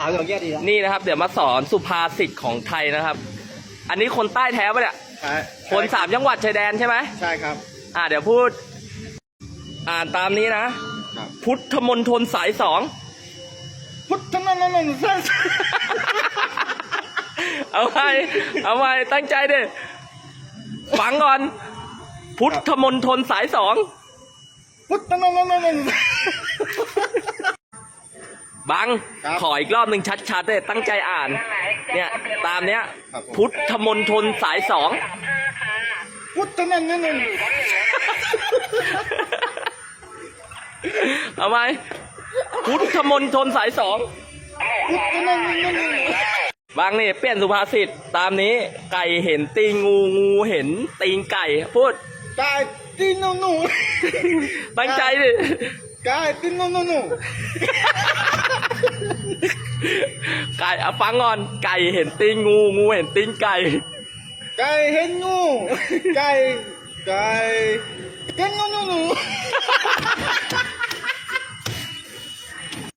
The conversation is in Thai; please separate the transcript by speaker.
Speaker 1: เอาอย่างเงี้ยดีนะ
Speaker 2: นี่นะครับ เดี๋ยวมาสอนสุภาษิตของไทยนะครับ อันนี้คนใต้แท้ปะเนี่ย
Speaker 1: ใช่
Speaker 2: คนสามจังหวัดชายแดนใช่ไหม
Speaker 1: ใช่ครับ
Speaker 2: เดี๋ยวพูด อ่านตามนี้นะ
Speaker 1: ครับ
Speaker 2: พุทธมณฑลสายสอง
Speaker 1: พุทธนนท์เส้น
Speaker 2: เอาไว้ตั้งใจดิฟังก่อน พุทธมณฑลสายสอง
Speaker 1: พุทธนนท์
Speaker 2: บัง
Speaker 1: ครับ
Speaker 2: ขออีกรอบหนึ่งชัดๆเลยตั้งใจอ่าน เนี่ย ตามเนี้ย
Speaker 1: ครับผม
Speaker 2: พุทธมณฑลสายสอง
Speaker 1: พุทธนนท์
Speaker 2: เอาไหมพุทธมณฑลสายสอง
Speaker 1: พุทธนนท์
Speaker 2: บางนี่เปลี่ยนสุภาษิตตามนี้ ไก่เห็นตีนงูงูเห็นตีนไก่ พูด
Speaker 1: กายตินนู
Speaker 2: ตั้งใจดิ
Speaker 1: กายตินนู
Speaker 2: ไก่ฟังก่อน ไก่เห็นตีนงูงูเห็นตีนไก่
Speaker 1: กายเห็นงูกายเห็นงู